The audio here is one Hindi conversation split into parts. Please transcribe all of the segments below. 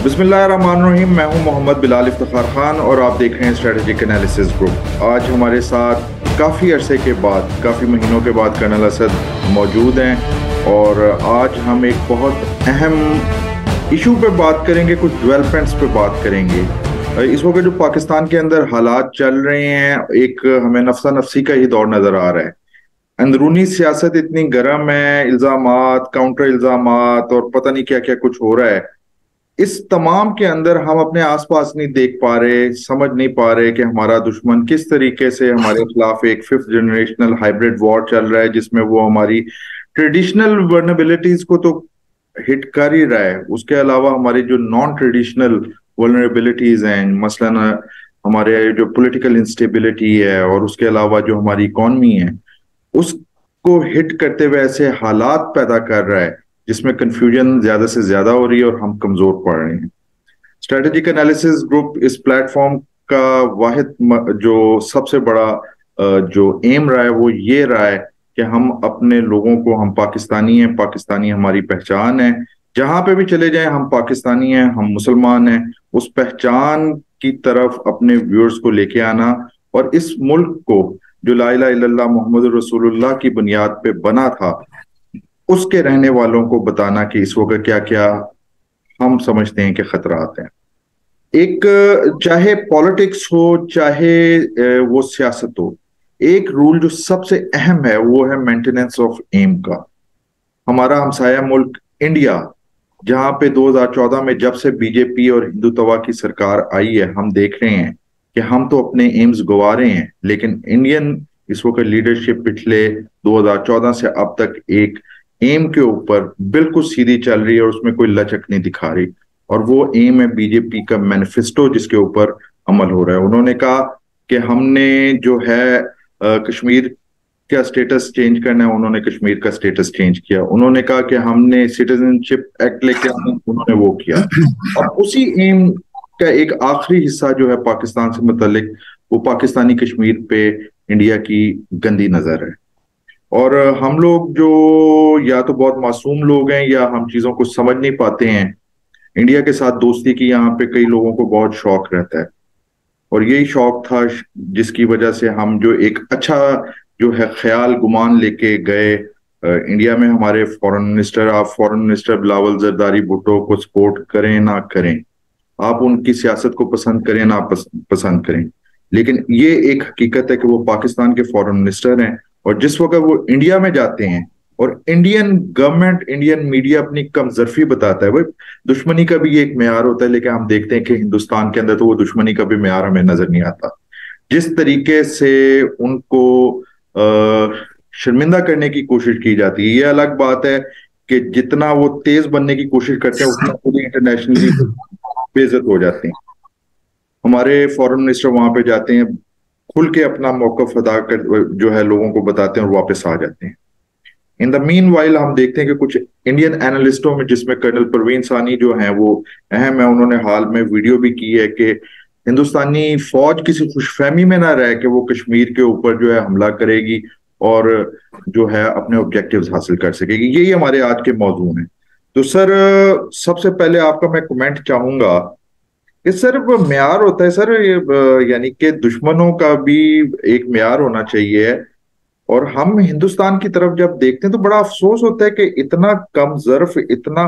बिस्मिल्लाहिर्रहमानिर्रहीम। मैं हूं मोहम्मद बिलाल इफ्तिखार खान और आप देख रहे हैं स्ट्रेटेजिक एनालिसिस ग्रुप। आज हमारे साथ काफ़ी अरसे के बाद, काफ़ी महीनों के बाद कर्नल असद मौजूद हैं और आज हम एक बहुत अहम इशू पे बात करेंगे, कुछ डेवलपमेंट्स पे बात करेंगे। इस वक्त जो पाकिस्तान के अंदर हालात चल रहे हैं, एक हमें नफसा नफसी का ही दौर नज़र आ रहा है। अंदरूनी सियासत इतनी गर्म है, इल्जामात, काउंटर इल्जामात और पता नहीं क्या क्या कुछ हो रहा है। इस तमाम के अंदर हम अपने आसपास नहीं देख पा रहे, समझ नहीं पा रहे कि हमारा दुश्मन किस तरीके से हमारे खिलाफ एक फिफ्थ जनरेशनल हाइब्रिड वॉर चल रहा है, जिसमें वो हमारी ट्रेडिशनल वर्नेबिलिटीज को तो हिट कर ही रहा है। उसके अलावा हमारी जो नॉन ट्रेडिशनल वर्नेबिलिटीज हैं, मसलन हमारे जो पॉलिटिकल इंस्टेबिलिटी है और उसके अलावा जो हमारी इकॉनमी है, उसको हिट करते हुए ऐसे हालात पैदा कर रहा है जिसमें कंफ्यूजन ज्यादा से ज्यादा हो रही है और हम कमजोर पड़ रहे हैं। स्ट्रेटेजिक एनालिसिस ग्रुप इस प्लेटफॉर्म का वाहिद जो सबसे बड़ा जो एम रहा है वो ये रहा है कि हम अपने लोगों को, हम पाकिस्तानी हैं, पाकिस्तानी हमारी पहचान है, जहां पे भी चले जाएं हम पाकिस्तानी हैं, हम मुसलमान हैं, उस पहचान की तरफ अपने व्यूअर्स को लेके आना और इस मुल्क को जो ला इलाहा इल्लल्लाह मुहम्मद रसूलुल्लाह की बुनियाद पे बना था, उसके रहने वालों को बताना कि इस वक्त क्या क्या हम समझते हैं कि खतरात हैं। एक, चाहे पॉलिटिक्स हो चाहे वो सियासत हो, एक रूल जो सबसे अहम है वो है मेंटेनेंस ऑफ एम का। हमारा हमसाया मुल्क इंडिया, जहां पे 2014 में जब से बीजेपी और हिंदुत्व की सरकार आई है, हम देख रहे हैं कि हम तो अपने एम्स गंवा रहे हैं, लेकिन इंडियन इस वक्त लीडरशिप पिछले 2014 से अब तक एक एम के ऊपर बिल्कुल सीधी चल रही है और उसमें कोई लचक नहीं दिखा रही। और वो एम है बीजेपी का मैनिफेस्टो, जिसके ऊपर अमल हो रहा है। उन्होंने कहा कि हमने जो है कश्मीर का स्टेटस चेंज करना है, उन्होंने कश्मीर का स्टेटस चेंज किया। उन्होंने कहा कि हमने सिटीजनशिप एक्ट लेके आना, उन्होंने वो किया। अब उसी एम का एक आखिरी हिस्सा जो है पाकिस्तान से मुतल्लिक, वो पाकिस्तानी कश्मीर पे इंडिया की गंदी नजर है। और हम लोग जो या तो बहुत मासूम लोग हैं या हम चीजों को समझ नहीं पाते हैं। इंडिया के साथ दोस्ती की यहाँ पे कई लोगों को बहुत शौक रहता है और यही शौक था जिसकी वजह से हम जो एक अच्छा जो है ख्याल गुमान लेके गए इंडिया में। हमारे फॉरेन मिनिस्टर, आप फॉरेन मिनिस्टर बिलावल जरदारी भुट्टो को सपोर्ट करें ना करें, आप उनकी सियासत को पसंद करें ना पसंद करें, लेकिन ये एक हकीकत है कि वो पाकिस्तान के फॉरेन मिनिस्टर हैं। और जिस वक्त वो इंडिया में जाते हैं और इंडियन गवर्नमेंट, इंडियन मीडिया अपनी कमजोरी बताता है, भाई दुश्मनी का भी एक मेयार होता है, लेकिन हम देखते हैं कि हिंदुस्तान के अंदर तो वो दुश्मनी का भी मेयार हमें नजर नहीं आता। जिस तरीके से उनको शर्मिंदा करने की कोशिश की जाती है, ये अलग बात है कि जितना वो तेज बनने की कोशिश करते हैं उतना खुद इंटरनेशनली बेइज्जत हो जाते हैं। हमारे फॉरेन मिनिस्टर वहां पे जाते हैं, खुल के अपना मौकफ अदा कर जो है लोगों को बताते हैं और वापस आ जाते हैं। इन द मीन वाइल हम देखते हैं कि कुछ इंडियन एनालिस्टों में, जिसमें कर्नल परवीन सानी जो हैं वो अहम है, उन्होंने हाल में वीडियो भी की है कि हिंदुस्तानी फौज किसी खुशफहमी में ना रहे कि वो कश्मीर के ऊपर जो है हमला करेगी और जो है अपने ऑब्जेक्टिव्स हासिल कर सकेगी। यही हमारे आज के मौजू हैं। तो सर, सबसे पहले आपका मैं कमेंट चाहूंगा कि सर वो म्यार होता है सर, ये यानी कि दुश्मनों का भी एक म्यार होना चाहिए। और हम हिंदुस्तान की तरफ जब देखते हैं तो बड़ा अफसोस होता है कि इतना कम ज़र्फ, इतना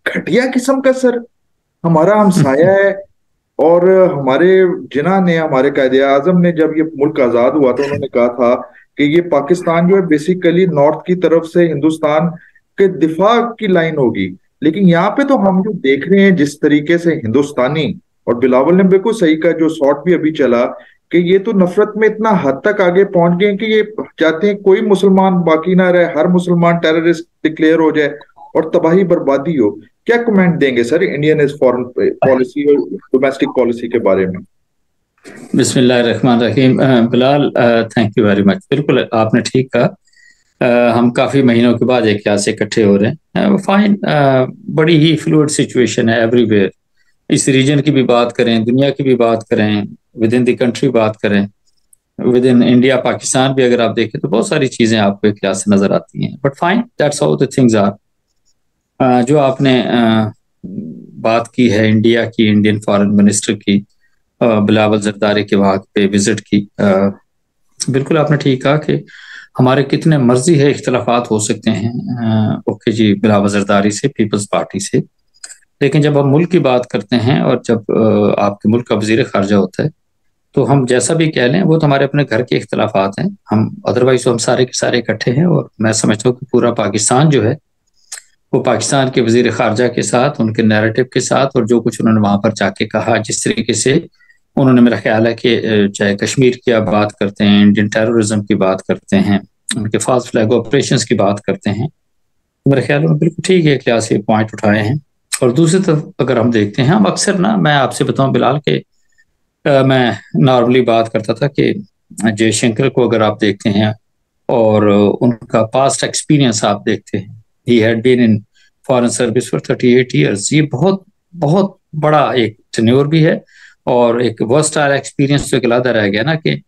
घटिया किस्म का सर हमारा हमसाया है। और हमारे जिन्ना ने, हमारे कायदे आजम ने जब ये मुल्क आजाद हुआ तो उन्होंने कहा था कि ये पाकिस्तान जो है बेसिकली नॉर्थ की तरफ से हिंदुस्तान के दिफा की लाइन होगी। लेकिन यहाँ पे तो हम जो देख रहे हैं जिस तरीके से हिंदुस्तानी, और बिलावल ने बिल्कुल सही कहा जो शॉट भी अभी चला, कि ये तो नफरत में इतना हद तक आगे पहुंच गए कि ये चाहते हैं कोई मुसलमान बाकी ना रहे, हर मुसलमान टेररिस्ट डिक्लेयर हो जाए और तबाही बर्बादी हो। क्या कमेंट देंगे सर इंडियन इस फॉरेन पॉलिसी और डोमेस्टिक पॉलिसी के बारे में? बिस्मिल्लाहिर्रहमानिर्रहीम। Bilal, thank you very much. बिल्कुल आपने ठीक कहा। हम काफ़ी महीनों के बाद एक यहाँ से इकट्ठे हो रहे हैं। फाइन, बड़ी ही फ्लूइड सिचुएशन है एवरीवेयर। इस रीजन की भी बात करें, दुनिया की भी बात करें, विद इन द कंट्री बात करें, विद इन इंडिया पाकिस्तान भी अगर आप देखें तो बहुत सारी चीज़ें आपको एक लिहाज से नज़र आती हैं। But fine, that's how the things are. जो आपने बात की है इंडिया की, इंडियन फॉरेन मिनिस्टर की, बिलावल जरदारी के वहाँ पे विजिट की। बिल्कुल आपने ठीक कहा कि हमारे कितने मर्जी है इख्तलाफात हो सकते हैं ओके जी बिलावल जरदारी से, पीपल्स पार्टी से, लेकिन जब हम मुल्क की बात करते हैं और जब आपके मुल्क का वजीर खारजा होता है, तो हम जैसा भी कह लें वो तो हमारे अपने घर के इख्तलाफात हैं। हम अदरवाइज तो हम सारे के सारे इकट्ठे हैं, और मैं समझता हूँ कि पूरा पाकिस्तान जो है वो पाकिस्तान के वजीर खारजा के साथ, उनके नैरेटिव के साथ, और जो कुछ उन्होंने वहां पर जाके कहा, जिस तरीके से उन्होंने, मेरा ख्याल है कि चाहे कश्मीर की आप बात करते हैं, इंडियन टेररिज्म की बात करते हैं, उनके फास्ट फ्लैग ऑपरेशंस की बात करते हैं, मेरा ख्याल है बिल्कुल ठीक है क्या से पॉइंट उठाए हैं। और दूसरी तरफ अगर हम देखते हैं, हम अक्सर ना, मैं आपसे बताऊं बिलाल के मैं नॉर्मली बात करता था कि जयशंकर को अगर आप देखते हैं और उनका पास्ट एक्सपीरियंस आप देखते हैं, he had been in foreign service for 38 years, ये बहुत बहुत बड़ा एक टेन्योर भी है, और एक वर्सटाइल एक्सपीरियंस तो एक अलग रह गया ना, कि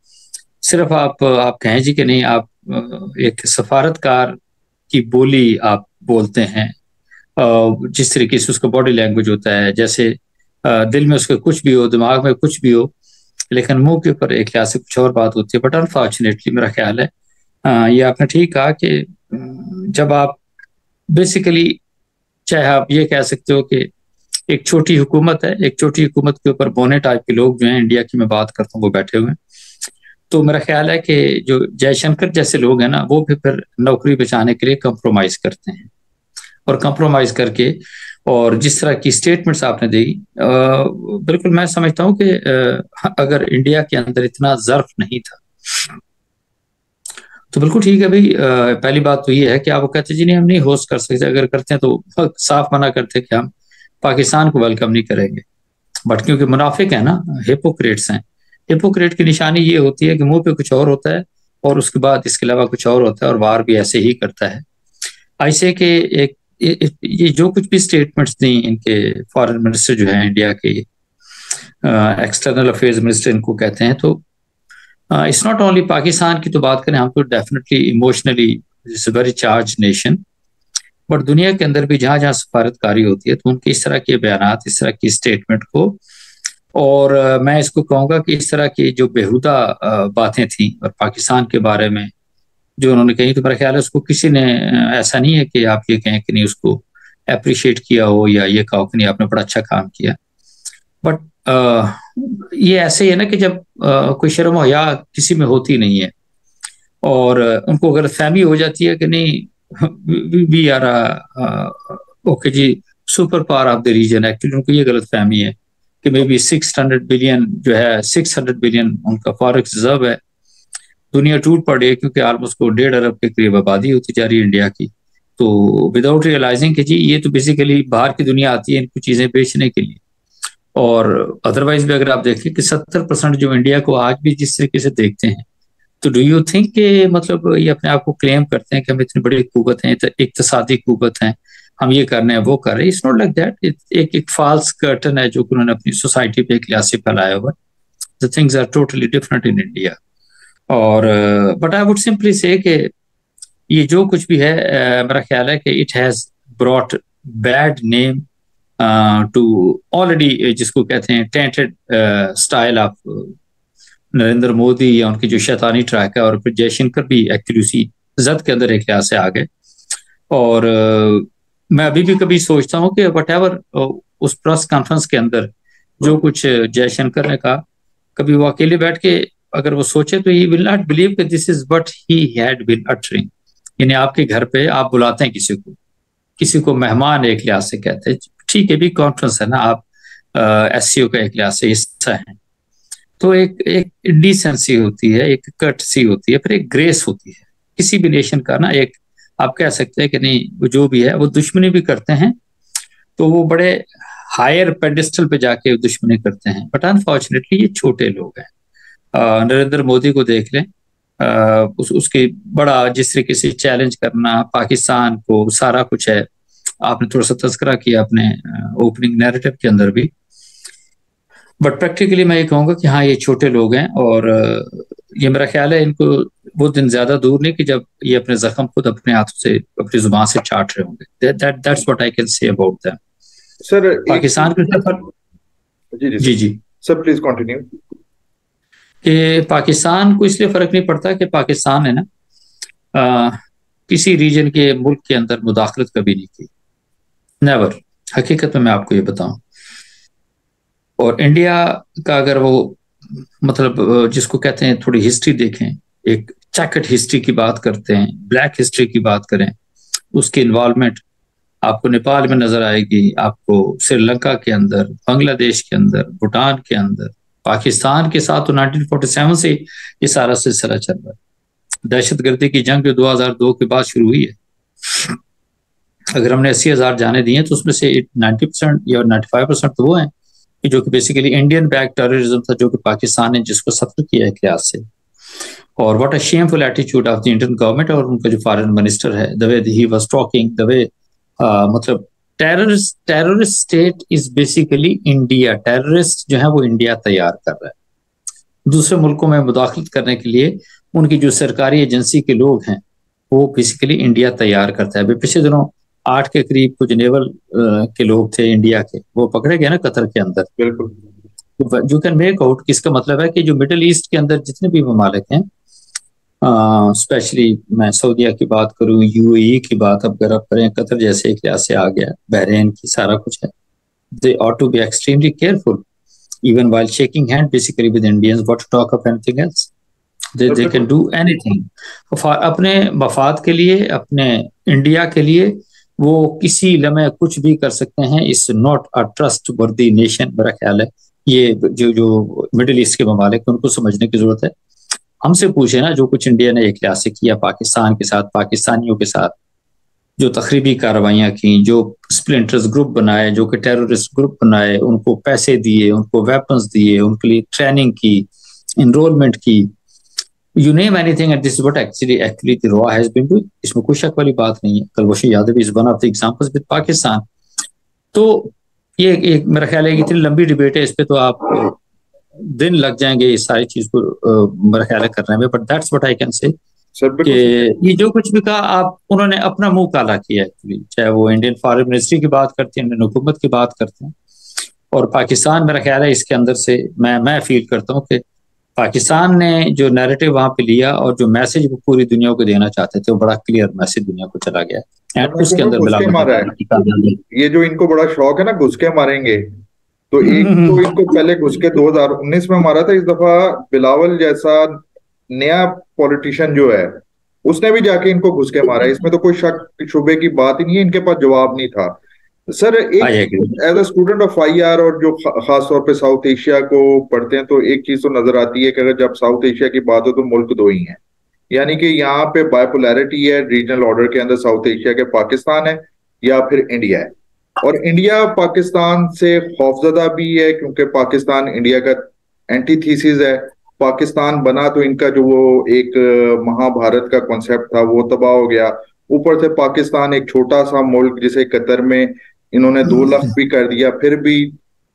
सिर्फ आप कहें जी कि नहीं, आप एक सफारतकार की बोली आप बोलते हैं, जिस तरीके से उसका बॉडी लैंग्वेज होता है, जैसे दिल में उसके कुछ भी हो, दिमाग में कुछ भी हो, लेकिन मुंह के ऊपर एक लिहाज से कुछ और बात होती है। बट अनफॉर्चुनेटली मेरा ख्याल है ये आपने ठीक कहा कि जब आप बेसिकली, चाहे आप ये कह सकते हो कि एक छोटी हुकूमत है, एक छोटी हुकूमत के ऊपर बोने टाइप के लोग जो हैं इंडिया की मैं बात करता हूँ वो बैठे हुए हैं, तो मेरा ख्याल है कि जो जयशंकर जैसे लोग हैं ना, वो भी फिर नौकरी बचाने के लिए कंप्रोमाइज करते हैं, और कंप्रोमाइज करके, और जिस तरह की स्टेटमेंट्स आपने दी, बिल्कुल मैं समझता हूँ कि अगर इंडिया के अंदर इतना ज़र्फ नहीं था तो बिल्कुल ठीक है भाई। पहली बात तो ये है कि आप वो कहते जी नहीं हम नहीं होस्ट कर सकते, अगर करते हैं तो साफ मना करते कि हम पाकिस्तान को वेलकम नहीं करेंगे। बट क्योंकि मुनाफिक है ना, हिपोक्रेट्स हैं, हिपोक्रेट की निशानी ये होती है कि मुंह पे कुछ और होता है और उसके बाद इसके अलावा कुछ और होता है, और वार भी ऐसे ही करता है। ऐसे के एक ये जो कुछ भी स्टेटमेंट्स दी इनके फॉरेन मिनिस्टर जो है इंडिया के, एक्सटर्नल अफेयर्स मिनिस्टर इनको कहते हैं, तो इट्स नॉट ओनली पाकिस्तान की तो बात करें हम, तो definitely emotionally it's a very charge nation, but दुनिया के अंदर भी जहां जहां सफारतकारी होती है तो उनके इस तरह के बयान, इस तरह की स्टेटमेंट को, और मैं इसको कहूंगा कि इस तरह की जो बेहुदा बातें थी और पाकिस्तान के बारे में जो उन्होंने कही, तो मेरा ख्याल है उसको किसी ने ऐसा नहीं है कि आप ये कहें कि नहीं उसको अप्रिशिएट किया हो, या ये कहो कि नहीं आपने बड़ा अच्छा काम किया। बट ये ऐसे ही है ना कि जब कोई शर्म हो या किसी में होती नहीं है, और उनको अगर फहमी हो जाती है कि नहीं वी आर ओके जी super power of the region, actually उनको ये गलत फहमी है कि मे बी 600 बिलियन जो है, 600 बिलियन उनका फॉरेक्स रिजर्व है, दुनिया टूट पड़ी है क्योंकि ऑलमोस्ट को 1.5 अरब के करीब आबादी होती जा रही है इंडिया की। तो विदाउट रियलाइजिंग कि जी ये तो बेसिकली बाहर की दुनिया आती है इनको चीजें बेचने के लिए, और अदरवाइज भी अगर आप देखें कि 70% जो इंडिया को आज भी जिस तरीके से देखते हैं, तो डू यू थिंक कि मतलब ये अपने आप को क्लेम करते हैं कि हम इतनी बड़ी कुव्वत हैं, इक्तसादी कुव्वत हैं, हम ये कर रहे हैं वो कर रहे हैं, इट्स नॉट लाइक दैट। एक फाल्स कर्टन है जो उन्होंने अपनी सोसाइटी पे एक लिहाज से फैलाया हुआ है। The things are totally different in India. और but I would simply say कि ये जो कुछ भी है मेरा ख्याल है कि it has brought bad name to already, जिसको कहते हैं tainted style of Narendra Modi, या उनकी जो शैतानी ट्रैक है, और फिर जयशंकर भी एक्चुअली उसी जद के अंदर एक लिहाज से आ गए। और मैं अभी भी कभी सोचता हूँ कि वट एवर उस प्रेस कॉन्फ्रेंस के अंदर जो कुछ जयशंकर ने कहा, कभी वो अकेले बैठ के अगर वो सोचे तो ही विल नॉट बिलीव कि this is what he had been uttering. यानी आपके घर पे आप बुलाते हैं किसी को मेहमान एक लिहाज से कहते हैं, ठीक है भी कॉन्फ्रेंस है ना, आप एससीओ का एक लिहाज से हिस्सा है, तो एक डिसेंसी होती है, एक कर्टसी होती है, फिर एक ग्रेस होती है किसी भी नेशन का ना। एक आप कह सकते हैं कि नहीं वो जो भी है वो दुश्मनी भी करते हैं तो वो बड़े हायर पेडिस्टल पे जाके दुश्मनी करते हैं, बट अनफॉर्चुनेटली ये छोटे लोग हैं। नरेंद्र मोदी को देख लें, उसके बड़ा जिस तरीके से चैलेंज करना पाकिस्तान को, सारा कुछ है, आपने थोड़ा सा तस्करा किया अपने ओपनिंग नैरेटिव के अंदर भी, बट प्रैक्टिकली मैं ये कहूँगा कि हाँ ये छोटे लोग हैं, और ये मेरा ख्याल है इनको वो दिन ज्यादा दूर नहीं कि जब ये अपने जख्म खुद अपने हाथों से, अपनी जुबान से चाट रहे होंगे। That's what I can say about them. Sir Pakistan के सफर, ji ji ji sir, ji, sir please continue. कि पाकिस्तान को इसलिए फर्क नहीं पड़ता कि पाकिस्तान है ना अ, किसी रीजन के मुल्क के अंदर मुदाखलत कभी नहीं की, नेवर। हकीकत में मैं आपको ये बताऊं, और इंडिया का अगर वो मतलब जिसको कहते हैं थोड़ी हिस्ट्री देखें, एक चैकट हिस्ट्री की बात करते हैं, ब्लैक हिस्ट्री की बात करें, उसकी इन्वॉल्वमेंट आपको नेपाल में नजर आएगी, आपको श्रीलंका के अंदर, बांग्लादेश के अंदर, भूटान के अंदर, पाकिस्तान के साथ तो 1947 से ये सारा सिलसिला चल रहा है। दहशतगर्दी की जंग जो 2002 के बाद शुरू हुई है, अगर हमने 80,000 जाने दिए तो उसमें से 90% या 95% तो वो हैं कि जो कि बेसिकली इंडियन बैक टेररिज्म था, जो कि पाकिस्तान ने जिसको सफर किया है क्यास से। और what a shameful attitude of the Indian government और उनका जो फॉरेन मिनिस्टर है, the way he was talking, the way मतलब terrorist state is basically India. Terrorist जो है वो इंडिया तैयार कर रहा है दूसरे मुल्कों में मुदाखलत करने के लिए। उनकी जो सरकारी एजेंसी के लोग हैं वो बेसिकली इंडिया तैयार करता है। अभी पिछले दिनों 8 के करीब कुछ नेवल के लोग थे इंडिया के, वो पकड़े गए ना कतर के अंदर। बिल्कुल। यू कैन मेक आउट, किसका मतलब है कि जो मिडिल ईस्ट के अंदर जितने भी ममालिक हैं, स्पेशली मैं सऊदीया की बात करूं, यूएई की बात अगर आप करें, कतर जैसे एक लिहाज से आ गया, बहरीन की, सारा कुछ है, दे ought to be extremely careful even while shaking hand basically with Indians, what to talk of anything else. They can do anything अपने मफाद के लिए, अपने इंडिया के लिए वो किसी लम्हे कुछ भी कर सकते हैं। इस नॉट अ ट्रस्ट वर्दी नेशन, मेरा ख्याल है ये जो जो मिडिल ईस्ट के ममालिक उनको समझने की जरूरत है। हमसे पूछे ना, जो कुछ इंडिया ने एक लिहाज से किया पाकिस्तान के साथ, पाकिस्तानियों के साथ जो तखरीबी कार्रवाइयां की, जो स्प्लिंटर्स ग्रुप बनाए, जो कि टेररिस्ट ग्रुप बनाए, उनको पैसे दिए, उनको वेपन्स दिए, उनके लिए ट्रेनिंग की, इनरोलमेंट की, you name anything, and this is what actually the रॉ हैज बीन डूइंग। इसमें कोई शक वाली बात नहीं है। Kulbhushan Yadav is one of the examples with Pakistan. तो ये एक मेरा ख्याल है कि इतनी लंबी डिबेट है, इस पे तो आप दिन लग जाएंगे इस सारी चीज को मेरा ख्याल है करने में। But that's what I can से कि ये जो कुछ भी कहा आप, उन्होंने अपना मुंह काला किया एक्चुअली, चाहे वो इंडियन फॉरेन मिनिस्ट्री की बात करते हैं, इंडियन हुकूमत की बात करते हैं, और पाकिस्तान मेरा ख्याल है इसके अंदर से मैं फील करता हूँ कि पाकिस्तान ने जो नैरेटिव वहां पे लिया और जो मैसेज वो पूरी दुनिया को देना चाहते थे, वो बड़ा क्लियर मैसेज दुनिया को चला गया एंड उसके अंदर मिलावट। ये जो इनको बड़ा शौक है ना घुस के मारेंगे, तो एक तो इनको पहले घुस के 2019 में मारा था। इस दफा बिलावल जैसा नया पॉलिटिशियन जो है उसने भी जाके इनको घुस के मारा। इसमें तो कोई शक शुबे की बात ही नहीं है, इनके पास जवाब नहीं था। सर एक as a student of IR और जो खास तौर पे साउथ एशिया को पढ़ते हैं, तो एक चीज तो नजर आती है कि अगर जब साउथ एशिया की बात हो तो मुल्क दो ही हैं, यानी कि यहाँ पे बायपोलैरिटी है रीजनल ऑर्डर के अंदर। साउथ एशिया के पाकिस्तान है या फिर इंडिया है, और इंडिया पाकिस्तान से खौफजदा भी है क्योंकि पाकिस्तान इंडिया का एंटीथीसिस है। पाकिस्तान बना तो इनका जो वो एक महाभारत का कॉन्सेप्ट था वो तबाह हो गया। ऊपर से पाकिस्तान एक छोटा सा मुल्क जिसे कतर में इन्होंने 2 लाख भी कर दिया, फिर भी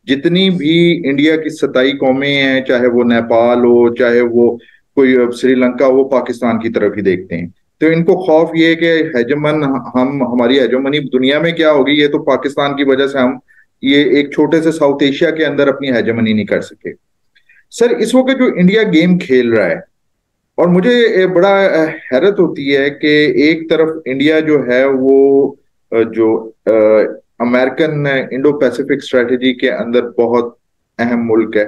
जितनी भी इंडिया की 27 कौमें हैं, चाहे वो नेपाल हो चाहे वो कोई श्रीलंका हो, वो पाकिस्तान की तरफ ही देखते हैं। तो इनको खौफ ये है कि हेजमन हम, हमारी हेजमनी दुनिया में क्या होगी, ये तो पाकिस्तान की वजह से हम ये एक छोटे से साउथ एशिया के अंदर अपनी हेजमनी नहीं कर सके। सर इस वक्त जो इंडिया गेम खेल रहा है, और मुझे बड़ा हैरत होती है कि एक तरफ इंडिया जो है वो जो अमेरिकन इंडो पैसिफिक स्ट्रेटेजी के अंदर बहुत अहम मुल्क है,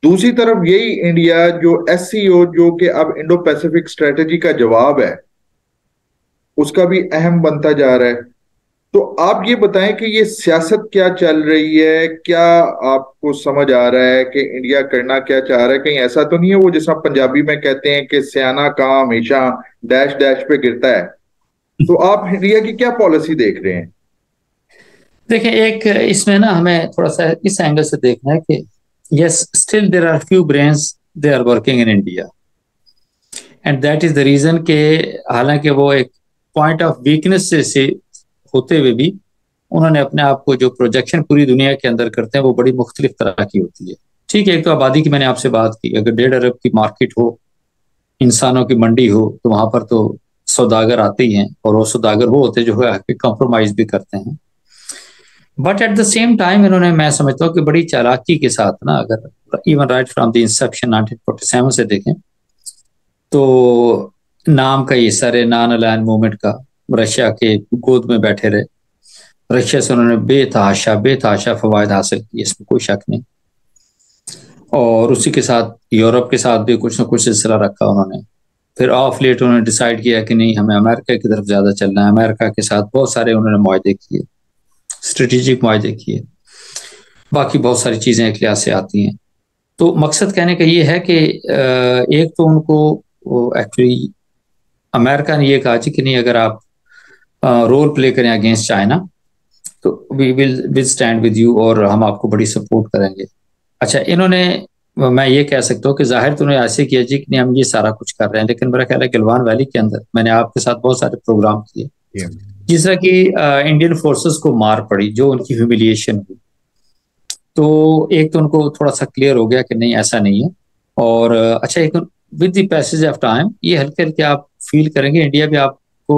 दूसरी तरफ यही इंडिया जो SCO जो कि अब इंडो पैसिफिक स्ट्रेटेजी का जवाब है, उसका भी अहम बनता जा रहा है। तो आप ये बताएं कि ये सियासत क्या चल रही है, क्या आपको समझ आ रहा है कि इंडिया करना क्या चाह रहा है? कहीं ऐसा तो नहीं है वो जिसका पंजाबी में कहते हैं कि सियाना का हमेशा डैश डैश पे गिरता है? तो आप इंडिया की क्या पॉलिसी देख रहे हैं? देखिए, एक इसमें ना हमें थोड़ा सा इस एंगल से देखना है कि yes, still there are few brains they are working in India, and that is the reason के हालांकि वो एक पॉइंट ऑफ वीकनेस से होते हुए भी उन्होंने अपने आप को जो प्रोजेक्शन पूरी दुनिया के अंदर करते हैं वो बड़ी मुख्तलिफ तरह की होती है। ठीक है, एक तो आबादी की मैंने आपसे बात की, अगर 1.5 अरब की मार्केट हो, इंसानों की मंडी हो, तो वहां पर तो सौदागर आते ही हैं, और वो सौदागर वो होते जो है कॉम्प्रोमाइज भी करते हैं। But at the same time इन्होंने, मैं समझता हूँ कि बड़ी चालाकी के साथ ना, अगर even right from the Inception 1947 से देखें तो नाम का ये सर नॉन अलाइन मूवमेंट का रशिया के गोद में बैठे रहे। रशिया से उन्होंने बेतहाशा फवायद हासिल किए, इसमें कोई शक नहीं। और उसी के साथ यूरोप के साथ भी कुछ ना कुछ सिलसिला रखा उन्होंने। फिर ऑफ लेट उन्होंने डिसाइड किया कि नहीं, हमें अमेरिका की तरफ ज्यादा चलना है। अमेरिका के साथ बहुत सारे उन्होंने मुआहदे किए, स्ट्रेटेजिक मुआहदे किए, बाकी बहुत सारी चीजें एक लिहाज से आती हैं। तो मकसद कहने का ये है कि एक तो उनको एक्चुअली अमेरिका ने ये कहा कि नहीं, अगर आप रोल प्ले करें अगेंस्ट चाइना तो we will stand with you और हम आपको बड़ी सपोर्ट करेंगे। अच्छा, इन्होंने, मैं ये कह सकता हूँ कि जाहिर तो उन्होंने ऐसे किया जी कि नहीं हम ये सारा कुछ कर रहे हैं, लेकिन मेरा ख्याल है गलवान वैली के अंदर मैंने आपके साथ बहुत सारे प्रोग्राम किए जिस तरह की इंडियन फोर्सेस को मार पड़ी, जो उनकी ह्यूमिलिएशन हुई, तो एक तो उनको थोड़ा सा क्लियर हो गया कि नहीं ऐसा नहीं है। और अच्छा, एक with the passage of time ये हल्के हल्के आप फील करेंगे इंडिया भी आपको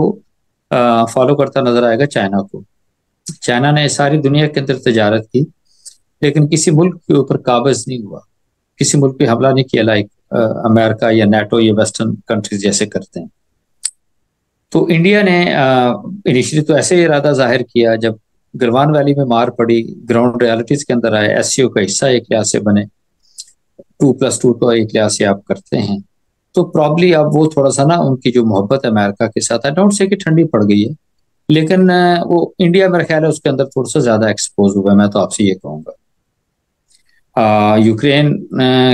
फॉलो करता नजर आएगा चाइना को। चाइना ने सारी दुनिया के अंदर तजारत की, लेकिन किसी मुल्क के ऊपर काबज नहीं हुआ, किसी मुल्क पे हमला नहीं किया, लाइक अमेरिका या नाटो या वेस्टर्न कंट्रीज जैसे करते हैं। तो इंडिया ने इनिशियली तो ऐसे इरादा जाहिर किया, जब गलवान वैली में मार पड़ी, ग्राउंड रियलिटीज के अंदर आए, एससीओ का हिस्सा एक लिहाज से बने, 2+2 तो एक लिहाज से आप करते हैं, तो प्रॉब्ली अब वो थोड़ा सा ना उनकी जो मोहब्बत है अमेरिका के साथ, आई डोंट से कि ठंडी पड़ गई है, लेकिन वो इंडिया मेरा ख्याल है उसके अंदर थोड़ा सा ज्यादा एक्सपोज हुआ है, मैं तो आपसे ये कहूंगा। यूक्रेन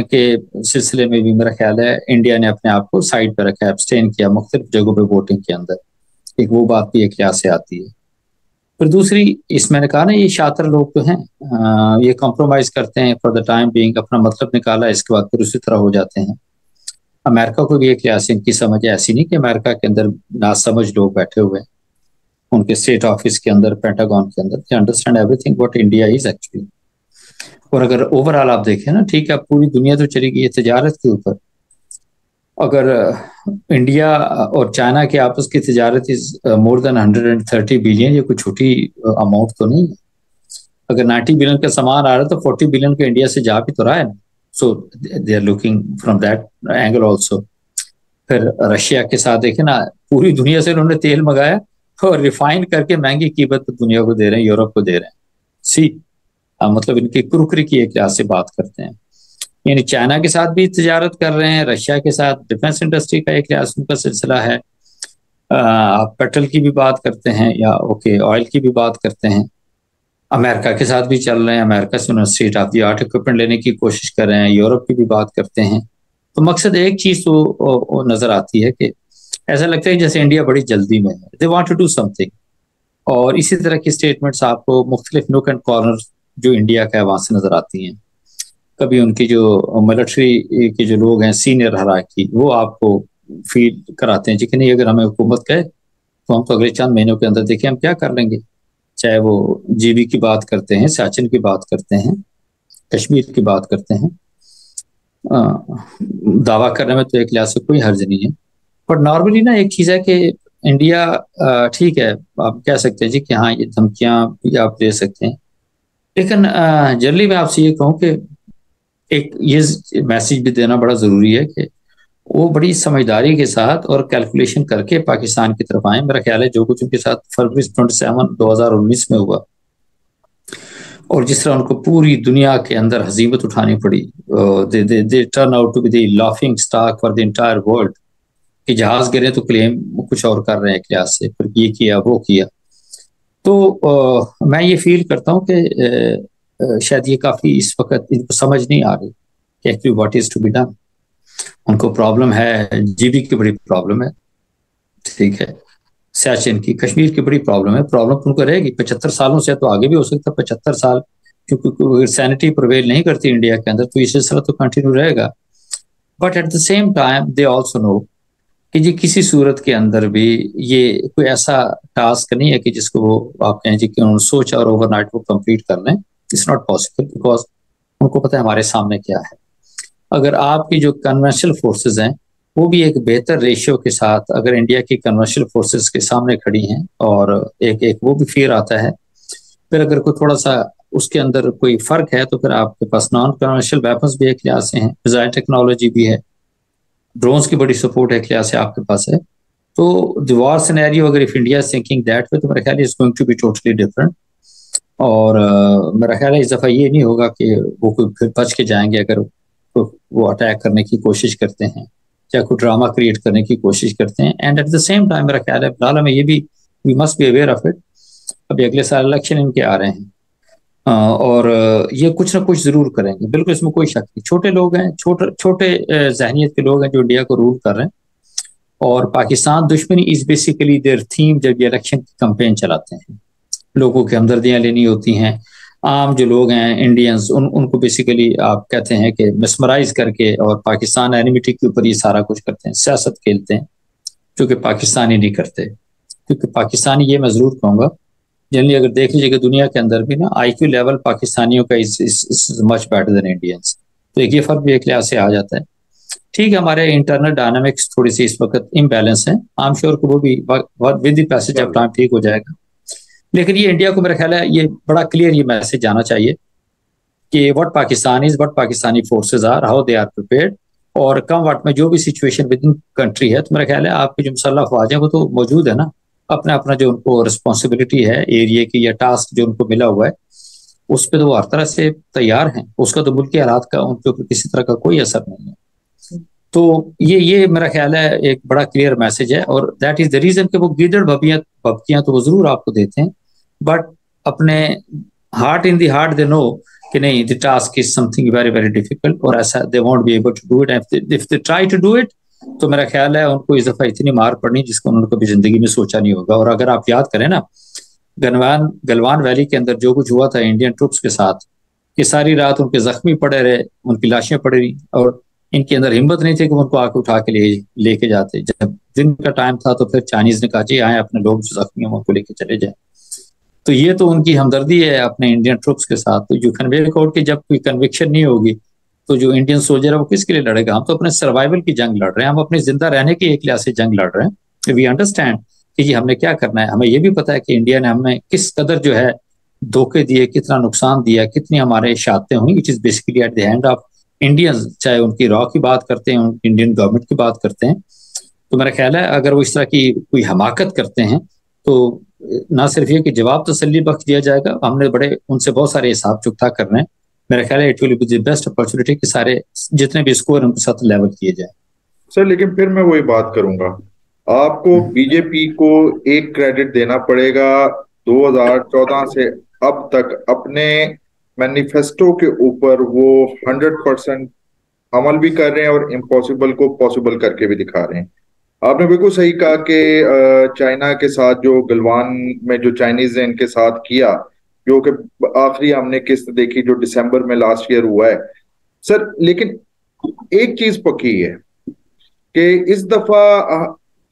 के सिलसिले में भी मेरा ख्याल है इंडिया ने अपने आप को साइड पर रखा, एब्सटेन किया मुख्तलिफ जगहों पे वोटिंग के अंदर, एक वो बात भी एक लिहाज से आती है। फिर दूसरी, इस मैंने कहा ना, ये शातिर लोग तो हैं, ये कॉम्प्रोमाइज करते हैं फॉर द टाइम बीइंग, अपना मतलब निकाला, इसके बाद फिर उसी तरह हो जाते हैं। अमेरिका को भी एक लिहाज से इनकी समझ ऐसी नहीं कि अमेरिका के अंदर नासमझ लोग बैठे हुए हैं, उनके स्टेट ऑफिस के अंदर, पेंटागन के अंदर, they understand everything what India is actually. और अगर ओवरऑल आप देखें ना, ठीक है, पूरी दुनिया तो चली गई है तजारत के ऊपर, अगर इंडिया और चाइना के आपस की तजारत इज मोर देन 130 बिलियन, ये कोई छोटी अमाउंट तो नहीं है। अगर 90 बिलियन का सामान आ रहा है तो 40 बिलियन का इंडिया से जा भी तो रहा है, so they are looking from that angle also. फिर रशिया के साथ देखें ना, पूरी दुनिया से उन्होंने तेल मंगाया और रिफाइन करके महंगी कीमत पर दुनिया को दे रहे हैं, यूरोप को दे रहे हैं। सी मतलब इनकी कुरकुरी की एक लिहाज से बात करते हैं, यानी चाइना के साथ भी तजारत कर रहे हैं, रशिया के साथ डिफेंस इंडस्ट्री का एक लिहाज उनका सिलसिला है, आप पेट्रोल की भी बात करते हैं या ओके ऑयल की भी बात करते हैं, अमेरिका के साथ भी चल रहे हैं, अमेरिका से उन्होंने state of the art equipment लेने की कोशिश कर रहे हैं, यूरोप की भी बात करते हैं। तो मकसद एक चीज तो नजर आती है कि ऐसा लगता है जैसे इंडिया बड़ी जल्दी में है, they want to do something. और इसी तरह की स्टेटमेंट्स आपको मुख्तलिफ नूक एंड कॉर्नर जो इंडिया का है वहां से नजर आती हैं। कभी उनकी जो मिलिट्री के जो लोग हैं सीनियर हराकी, वो आपको फील कराते हैं कि नहीं, अगर हमें हुकूमत कहे तो हम तो अगले चंद महीनों के अंदर देखिए हम क्या कर लेंगे। चाहे वो जीबी की बात करते हैं, सियाचिन की बात करते हैं, कश्मीर की बात करते हैं, दावा करने में तो एक लिहाज से कोई हर्ज नहीं है। पर नॉर्मली ना एक चीज है कि इंडिया, ठीक है आप कह सकते हैं जी कि हाँ ये धमकियां भी आप दे सकते हैं, लेकिन जनरली मैं आपसे ये कहूँ कि एक ये मैसेज भी देना बड़ा जरूरी है कि वो बड़ी समझदारी के साथ और कैलकुलेशन करके पाकिस्तान की तरफ आए। मेरा ख्याल है जो कुछ उनके साथ फरवरी 27 2019 में हुआ और जिस तरह उनको पूरी दुनिया के अंदर हजीमत उठानी पड़ी, they turn out to be the laughing stock for the entire world, कि जहाज गिरे तो क्लेम कुछ और कर रहे हैं लिहाज से, फिर ये किया वो किया। तो मैं ये फील करता हूँ कि शायद ये काफी इस वक्त इनको समझ नहीं आ रही कि actually what is to be done. उनको प्रॉब्लम है, जीबी की बड़ी प्रॉब्लम है, ठीक है, सियाचिन की, कश्मीर की बड़ी प्रॉब्लम है, प्रॉब्लम तो उनको रहेगी 75 सालों से, तो आगे भी हो सकता है 75 साल, क्योंकि सैनिटी प्रिवेल नहीं करती इंडिया के अंदर, तो ये सिलसिला तो कंटिन्यू रहेगा। But at the same time they also know कि जी किसी सूरत के अंदर भी ये कोई ऐसा टास्क नहीं है कि जिसको वो आप कहें जी कि उन्होंने सोचा और ओवरनाइट वो कंप्लीट कर लें। इट्स नॉट पॉसिबल, बिकॉज उनको पता है हमारे सामने क्या है। अगर आपकी जो कन्वेंशनल फोर्सेज हैं वो भी एक बेहतर रेशियो के साथ अगर इंडिया की कन्वेंशनल फोर्सेज के सामने खड़ी हैं, और एक वो भी फियर आता है फिर अगर कोई थोड़ा सा उसके अंदर कोई फर्क है तो फिर आपके पास नॉन कन्वेंशनल वेपन्स भी एक लिहाज से हैं, मिसाइल टेक्नोलॉजी भी है, ड्रोन्स की बड़ी सपोर्ट एक लिहाज से आपके पास है। तो द वॉर सिनेरियो अगर if India is thinking that way तो मेरा ख्याल is going to be totally different. और मेरा ख्याल है इस दफा ये नहीं होगा कि वो कोई फिर बच के जाएंगे अगर वो अटैक करने की कोशिश करते हैं या कोई ड्रामा क्रिएट करने की कोशिश करते हैं। And at the same time मेरा ख्याल है फिलहाल हमें ये भी we must be aware of it, अभी अगले साल इलेक्शन इनके आ रहे हैं और ये कुछ ना कुछ जरूर करेंगे, बिल्कुल इसमें कोई शक नहीं। छोटे लोग हैं, छोटे जहनीत के लोग हैं जो इंडिया को रूल कर रहे हैं, और पाकिस्तान दुश्मनी इज बेसिकली देयर थीम जब ये इलेक्शन की कैंपेन चलाते हैं। लोगों की हमदर्दियां लेनी होती हैं, आम जो लोग हैं इंडियंस उनको बेसिकली आप कहते हैं कि मिसमराइज करके और पाकिस्तान एनिमिटी के ऊपर ये सारा कुछ करते हैं, सियासत खेलते हैं, जो कि पाकिस्तानी नहीं करते। क्योंकि पाकिस्तानी, ये मैं जरूर कहूँगा, जनरली अगर देख लीजिएगा दुनिया के अंदर भी ना IQ लेवल पाकिस्तानियों का is much better than Indians. तो एक ये फर्क भी एक लिहाज से आ जाता है। ठीक है, हमारे इंटरनल डायनामिक्स थोड़ी सी इस वक्त इम्बैलेंस है, आई एम श्योर कि वो भी with the passage of time ठीक हो जाएगा। लेकिन ये इंडिया को मेरा ख्याल है ये बड़ा क्लियर ये मैसेज जाना चाहिए कि what Pakistan is, what Pakistani forces are, how they are prepared, और कम वक्त में जो भी सिचुएशन विद इन कंट्री है तो मेरा ख्याल है आपके जो मुसल्लह अफवाज हैं वो तो मौजूद है ना, अपना अपना जो उनको रिस्पॉन्सिबिलिटी है एरिया की या टास्क जो उनको मिला हुआ है उस पर तो वो हर तरह से तैयार हैं। उसका तो मुल्की हालात का उनके ऊपर किसी तरह का कोई असर नहीं है। तो ये मेरा ख्याल है एक बड़ा क्लियर मैसेज है, और दैट इज द रीजन कि वो गीदड़ भपकियां तो वो जरूर आपको देते हैं, बट अपने heart in the heart they know कि नहीं, the task is something very very difficult, और ऐसा they won't be able to do it. If they try to do it तो मेरा ख्याल है उनको इस दफा इतनी मार पड़नी जिसको उन्होंने कभी जिंदगी में सोचा नहीं होगा। और अगर आप याद करें ना, गलवान वैली के अंदर जो कुछ हुआ था इंडियन ट्रूप्स के साथ, कि सारी रात उनके जख्मी पड़े रहे, उनकी लाशें पड़ी रही, और इनके अंदर हिम्मत नहीं थी कि उनको आके उठा के लेके जाते। जब दिन का टाइम था तो फिर चाइनीज ने कहा जी आए अपने लोग जो जख्मी हैं उनको लेके चले जाए। तो ये तो उनकी हमदर्दी है अपने इंडियन ट्रूप्स के साथ। तो यू कैन मेक आउट कि जब कोई कन्विक्शन नहीं होगी तो जो इंडियन सोल्जर है वो किसके लिए लड़ेगा? हम तो अपने सर्वाइवल की जंग लड़ रहे हैं, हम अपने जिंदा रहने की एक लिहाज से जंग लड़ रहे हैं। वी अंडरस्टैंड कि जी हमने क्या करना है। हमें ये भी पता है कि इंडिया ने हमें किस कदर जो है धोखे दिए, कितना नुकसान दिया, कितनी हमारे शहादतें हुई, which is basically at the hand of Indians. चाहे उनकी रॉ की बात करते हैं, इंडियन गवर्नमेंट की बात करते हैं, तो मेरा ख्याल है अगर वो इस तरह की कोई हमाकत करते हैं तो ना सिर्फ ये कि जवाब तसल्ली बख्श दिया जाएगा, हमने बड़े उनसे बहुत सारे हिसाब चुकता करने हैं। मेरा ख्याल है it will be the best opportunity कि सारे जितने भी स्कोर उनके साथ लेवल किए जाए। सर लेकिन फिर मैं वही बात करूंगा, आपको बीजेपी को एक क्रेडिट देना पड़ेगा, 2014 से अब तक अपने मैनिफेस्टो के ऊपर वो 100% अमल भी कर रहे हैं और इम्पॉसिबल को पॉसिबल करके भी दिखा रहे हैं। आपने बिल्कुल सही कहा कि चाइना के साथ जो गलवान में जो चाइनीज ने इनके साथ किया, जो कि आखिरी हमने किस्त देखी जो दिसंबर में लास्ट ईयर हुआ है सर। लेकिन एक चीज पक्की है कि इस दफा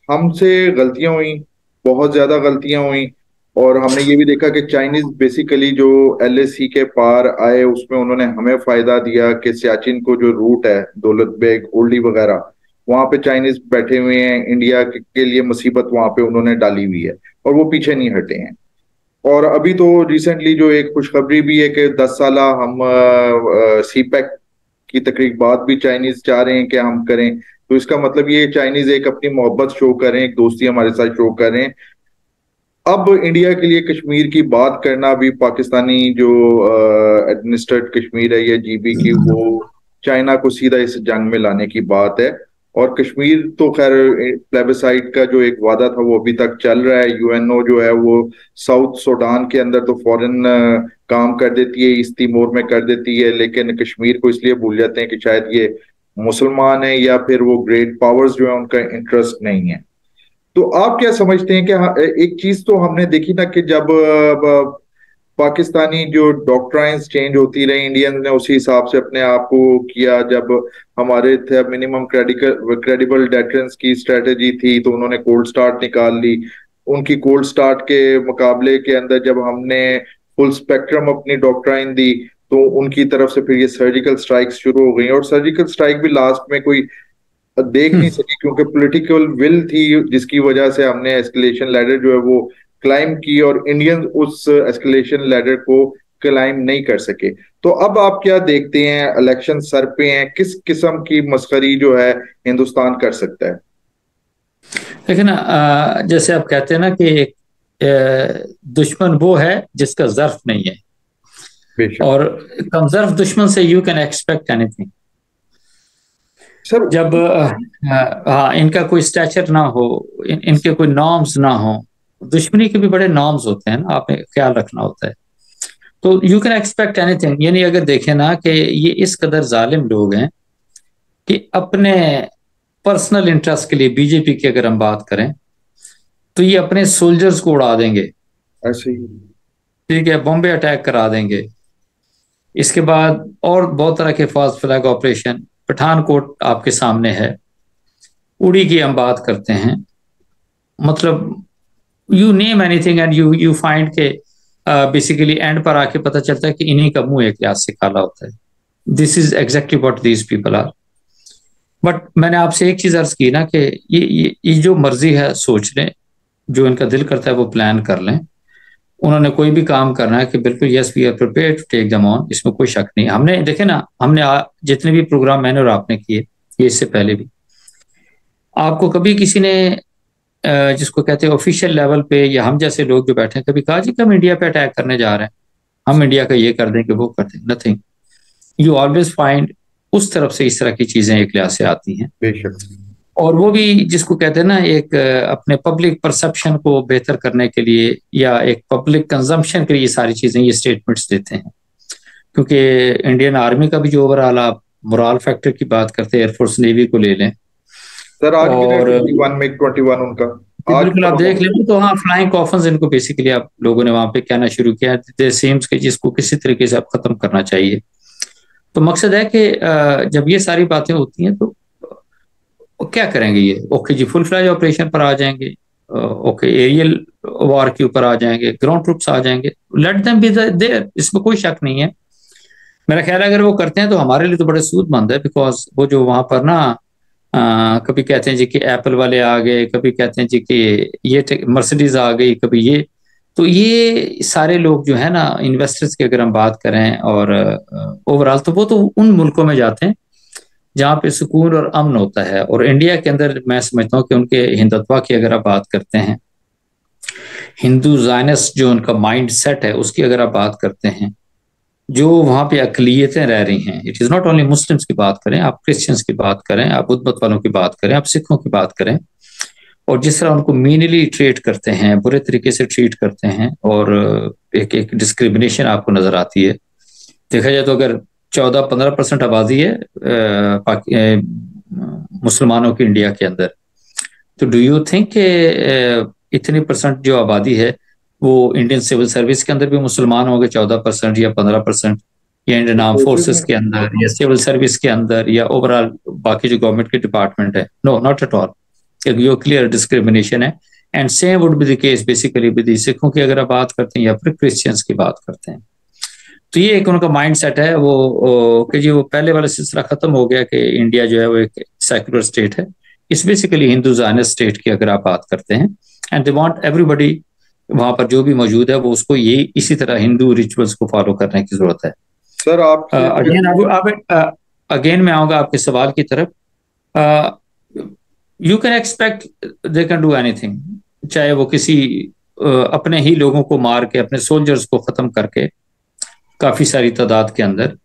हमसे गलतियां हुई, बहुत ज्यादा गलतियां हुई, और हमने ये भी देखा कि चाइनीज बेसिकली जो LAC के पार आए उसमें उन्होंने हमें फायदा दिया कि सियाचिन को जो रूट है दौलत बेग ओल्डी वगैरह वहां पे चाइनीज बैठे हुए हैं, इंडिया के लिए मुसीबत वहां पे उन्होंने डाली हुई है और वो पीछे नहीं हटे हैं। और अभी तो रिसेंटली जो एक खुशखबरी भी है कि 10 साल हम CPEC की तकरीबात भी चाइनीज चाह रहे हैं कि हम करें। तो इसका मतलब ये चाइनीज एक अपनी मोहब्बत शो करें, एक दोस्ती हमारे साथ शो करें। अब इंडिया के लिए कश्मीर की बात करना भी, पाकिस्तानी जो एडमिनिस्ट्रेट कश्मीर है या GB की, वो चाइना को सीधा इस जंग में लाने की बात है। और कश्मीर तो खैर प्लेबिसाइट का जो एक वादा था वो अभी तक चल रहा है। UNO जो है वो साउथ सूडान के अंदर तो फौरन काम कर देती है, ईस्ट तिमोर में कर देती है, लेकिन कश्मीर को इसलिए भूल जाते हैं कि शायद ये मुसलमान है या फिर वो ग्रेट पावर्स जो है उनका इंटरेस्ट नहीं है। तो आप क्या समझते हैं कि एक चीज तो हमने देखी ना कि जब पाकिस्तानी जो डॉक्ट्राइन्स चेंज होती रही, इंडियन ने उसी हिसाब से अपने आप को किया। जब हमारे थे मिनिमम क्रेडिबल डेटरेंस की स्ट्रेटेजी थी तो उन्होंने कोल्ड स्टार्ट निकाल ली। उनकी कोल्ड स्टार्ट के मुकाबले के अंदर जब हमने फुल स्पेक्ट्रम अपनी डॉक्ट्राइन दी तो उनकी तरफ से फिर ये सर्जिकल स्ट्राइक्स शुरू हो गई, और सर्जिकल स्ट्राइक भी लास्ट में कोई देख नहीं सकी क्योंकि पॉलिटिकल विल थी जिसकी वजह से हमने एस्केलेशन लैडर जो है वो क्लाइम की और इंडियंस उस एस्केलेशन लैडर को क्लाइम नहीं कर सके। तो अब आप क्या देखते हैं, इलेक्शन सर पे हैं, किस किस्म की मस्खरी जो है हिंदुस्तान कर सकता है? लेकिन जैसे आप कहते हैं ना कि दुश्मन वो है जिसका ज़र्फ नहीं है, बेशक और कमजर्फ दुश्मन से you can expect anything. Sir. जब हाँ, इनका कोई स्टैचर ना हो, इनके कोई नॉर्म्स ना हो। दुश्मनी के भी बड़े नॉर्म्स होते हैं ना, आपने ख्याल रखना होता है। तो यू कैन एक्सपेक्ट एनीथिंग। यानी अगर देखें ना कि ये इस कदर जालिम लोग हैं कि अपने पर्सनल इंटरेस्ट के लिए, बीजेपी की अगर हम बात करें, तो ये अपने सोल्जर्स को उड़ा देंगे। ऐसे ही। ठीक है, बॉम्बे अटैक करा देंगे। इसके बाद और बहुत तरह के फास्ट फ्लैग ऑपरेशन, पठानकोट आपके सामने है, उड़ी की हम बात करते हैं। मतलब you name anything and you find के बेसिकली एंड पर आके पता चलता है कि इन्हीं का मुंह एक लिहाज से काला होता है। This is exactly what these people are. But मैंने आपसे एक चीज अर्ज की ना कि ये जो मर्जी है सोच लें, जो इनका दिल करता है वो प्लान कर लें। उन्होंने कोई भी काम करना है कि बिल्कुल yes we are prepared to take them on, इसमें कोई शक नहीं। हमने देखे ना, हमने जितने भी प्रोग्राम मैंने और आपने किए, ये इससे पहले भी, आपको कभी किसी ने जिसको कहते हैं ऑफिशियल लेवल पे, या हम जैसे लोग जो बैठे हैं, कभी कहा जी कि हम इंडिया पे अटैक करने जा रहे हैं, हम इंडिया का ये कर देंगे वो कर देंगे? नथिंग। यू ऑलवेज फाइंड उस तरफ से इस तरह की चीजें एक लिहाज से आती हैं। बेशक। और वो भी जिसको कहते हैं ना, एक अपने पब्लिक परसेप्शन को बेहतर करने के लिए या एक पब्लिक कंजम्पशन के लिए ये सारी चीजें, ये स्टेटमेंट्स देते हैं। क्योंकि इंडियन आर्मी का भी जो ओवरऑल आप मोरल फैक्टर की बात करते हैं, एयरफोर्स नेवी को ले लें, सर आज भी और 21 में 21 उनका आज बिल्कुल आप देख लें तो हाँ, फ्लाइंग कॉफन्स इनको बेसिकली आप लोगों ने वहां पे कहना शुरू किया, दे सीम्स कि जिसको किसी तरीके से आप खत्म करना चाहिए। तो मकसद है कि जब ये सारी बातें होती हैं तो क्या करेंगे ये? ओके जी, फुल फ्लैज ऑपरेशन पर आ जाएंगे, ओके एरियल वॉर के ऊपर आ जाएंगे, ग्राउंड ट्रूप्स आ जाएंगे, लेट देम बी देयर, इसमें कोई शक नहीं है। मेरा ख्याल है अगर वो करते हैं तो हमारे लिए तो बड़े सूदमंद है, बिकॉज वो जो वहां पर ना कभी कहते हैं जी कि एप्पल वाले आ गए, कभी कहते हैं जी कि ये मर्सिडीज आ गई, कभी ये, तो ये सारे लोग जो है ना इन्वेस्टर्स की अगर हम बात करें और ओवरऑल, तो वो तो उन मुल्कों में जाते हैं जहाँ पे सुकून और अमन होता है। और इंडिया के अंदर मैं समझता हूँ कि उनके हिंदुत्व की अगर आप बात करते हैं, हिंदू जायनिस्ट जो उनका माइंड सेट है उसकी अगर आप बात करते हैं, जो वहां पे अकलियतें रह रही हैं, it is not only Muslims की बात करें, आप क्रिश्चियंस की बात करें, आप बुद्ध मत वालों की बात करें, आप सिखों की बात करें, और जिस तरह उनको मीनली ट्रीट करते हैं, बुरे तरीके से ट्रीट करते हैं, और एक एक डिस्क्रिमिनेशन आपको नजर आती है। देखा जाए तो अगर 14-15% आबादी है मुसलमानों की इंडिया के अंदर, तो डू यू थिंक इतनी परसेंट जो आबादी है वो इंडियन सिविल सर्विस के अंदर भी मुसलमान होंगे, 14% या 15%, या इंडियन आर्म फोर्सेस के अंदर या सिविल सर्विस के अंदर या ओवरऑल बाकी जो गवर्नमेंट के डिपार्टमेंट है? No, not at all. यो क्लियर डिस्क्रिमिनेशन है। And same would be the case basically with सिखों की अगर आप बात करते हैं या फिर क्रिश्चियंस की बात करते हैं। तो ये एक उनका माइंड सेट है वो कि जी वो पहले वाला सिलसिला खत्म हो गया कि इंडिया जो है वो एक सेक्युलर स्टेट है। इस बेसिकली हिंदू जायनिस्ट स्टेट की अगर आप बात करते हैं, एंड दे वांट एवरीबॉडी वहां पर जो भी मौजूद है वो उसको ये इसी तरह हिंदू रिचुअल्स को फॉलो करने की जरूरत है। सर आप अगेन मैं आऊंगा आपके सवाल की तरफ। You can expect they can do anything, चाहे वो किसी अपने ही लोगों को मार के, अपने सोल्जर्स को खत्म करके काफी सारी तादाद के अंदर,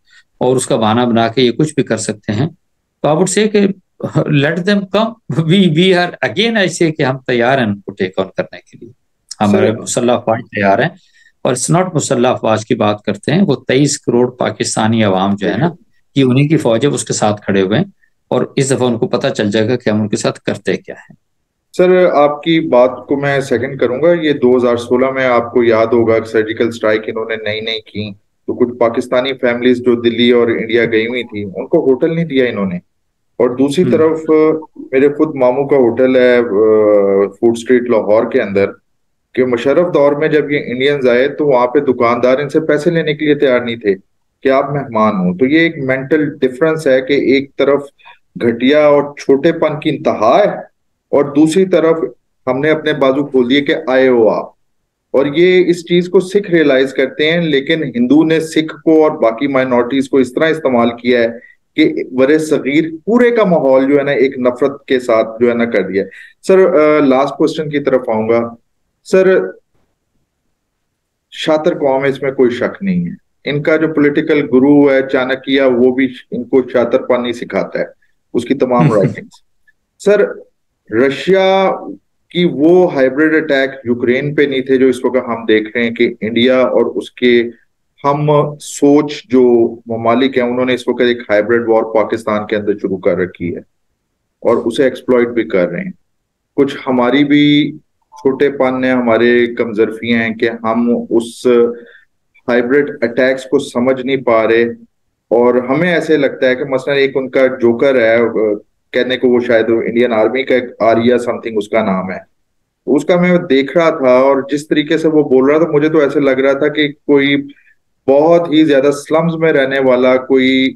और उसका बहाना बना के ये कुछ भी कर सकते हैं। तो आई वुड से कि let them come, we are again ऐसे कि हम तैयार हैं उनको टेक ऑन करने के लिए, हमारे मुसल्लह अफवाज तैयार हैं। और इट्स नॉट मुसल्लह अफवाज की बात करते हैं, वो 23 करोड़ पाकिस्तानी अवाम जो है ना, ये उन्हीं की फौज है, उसके साथ खड़े हुए हैं, और इस दफा उनको पता चल जाएगा कि हम उनके साथ करते क्या है। सर आपकी बात को मैं सेकंड करूंगा। ये 2016 में आपको याद होगा सर्जिकल स्ट्राइक इन्होंने नई नई की, तो कुछ पाकिस्तानी फैमिलीज जो दिल्ली और इंडिया गई हुई थी उनको होटल नहीं दिया इन्होंने। और दूसरी तरफ मेरे खुद मामू का होटल है फूड स्ट्रीट लाहौर के अंदर, कि मुशर्रफ दौर में जब ये इंडियंस आए तो वहां पे दुकानदार इनसे पैसे लेने के लिए तैयार नहीं थे कि आप मेहमान हो। तो ये एक मेंटल डिफरेंस है कि एक तरफ घटिया और छोटेपन की इंतहा है, और दूसरी तरफ हमने अपने बाजू खोल दिए कि आए हो आप। और ये इस चीज को सिख रियलाइज करते हैं, लेकिन हिंदू ने सिख को और बाकी माइनॉरिटीज को इस तरह इस्तेमाल किया है कि बड़े सगीर पूरे का माहौल जो है ना एक नफरत के साथ जो है ना कर दिया। सर लास्ट क्वेश्चन की तरफ आऊंगा। सर शातिर कौम है, इसमें कोई शक नहीं है। इनका जो पॉलिटिकल गुरु है चाणक्य, वो भी इनको शातिरपनी सिखाता है, उसकी तमाम राइटिंग्स। सर रशिया की वो हाइब्रिड अटैक यूक्रेन पे नहीं थे जो इस वक्त हम देख रहे हैं कि इंडिया और उसके हम सोच जो ममालिक हैं उन्होंने इस वक्त एक हाइब्रिड वॉर पाकिस्तान के अंदर शुरू कर रखी है और उसे एक्सप्लॉइट भी कर रहे हैं। कुछ हमारी भी छोटेपन है, हमारे कमजोरियां हैं कि हम उस हाइब्रिड अटैक्स को समझ नहीं पा रहे। और हमें ऐसे लगता है कि मसलन एक उनका जोकर है, कहने को वो शायद इंडियन आर्मी का एक आर्या समथिंग उसका नाम है, उसका मैं देख रहा था और जिस तरीके से वो बोल रहा था मुझे तो ऐसे लग रहा था कि कोई बहुत ही ज्यादा स्लम्स में रहने वाला कोई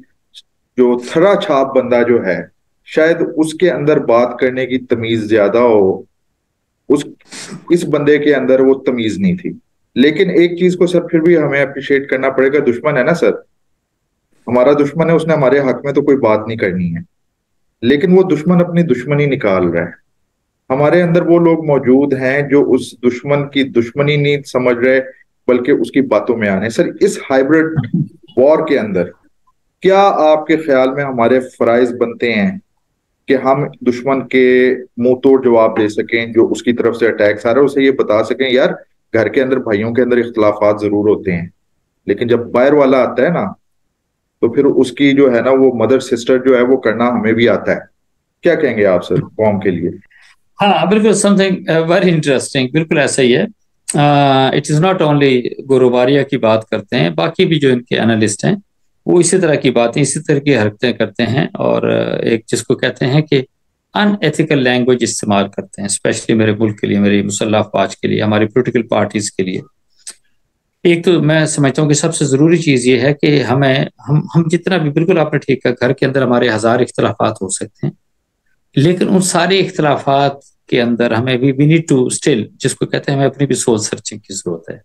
जो थरा छाप बंदा जो है, शायद उसके अंदर बात करने की तमीज ज्यादा हो, उस इस बंदे के अंदर वो तमीज नहीं थी। लेकिन एक चीज को सर फिर भी हमें अप्रिशिएट करना पड़ेगा, दुश्मन है ना सर, हमारा दुश्मन है, उसने हमारे हक में तो कोई बात नहीं करनी है, लेकिन वो दुश्मन अपनी दुश्मनी निकाल रहा है। हमारे अंदर वो लोग मौजूद हैं जो उस दुश्मन की दुश्मनी नहीं समझ रहे बल्कि उसकी बातों में आ रहे हैं। सर इस हाइब्रिड वॉर के अंदर क्या आपके ख्याल में हमारे फराइज बनते हैं कि हम दुश्मन के मुंह तोड़ जवाब दे सकें, जो उसकी तरफ से अटैक्स आ रहे हैं उसे ये बता सकें यार घर के अंदर भाइयों के अंदर इख्तलाफात जरूर होते हैं, लेकिन जब बाहर वाला आता है ना तो फिर उसकी जो है ना वो मदर सिस्टर जो है वो करना हमें भी आता है। क्या कहेंगे आप सर कौम के लिए? हाँ बिल्कुल, समथिंग वेरी इंटरेस्टिंग, बिल्कुल ऐसा ही है। इट इज़ नॉट ओनली गोरोबारिया की बात करते हैं, बाकी भी जो इनके एनालिस्ट हैं वो इसी तरह की बातें, इसी तरह की हरकतें करते हैं और एक जिसको कहते हैं कि अनएथिकल लैंग्वेज इस्तेमाल करते हैं, स्पेशली मेरे मुल्क के लिए, मेरी मुसल्लह अफवाज के लिए, हमारी पॉलिटिकल पार्टीज के लिए। एक तो मैं समझता हूँ कि सबसे ज़रूरी चीज़ ये है कि हमें हम जितना भी, बिल्कुल आपने ठीक कहा, घर के अंदर हमारे हज़ार इख्तलाफात हो सकते हैं, लेकिन उन सारे इख्तलाफात के अंदर हमें वी नीड टू स्टिल, जिसको कहते हैं, हमें अपनी भी सोल सर्चिंग की ज़रूरत है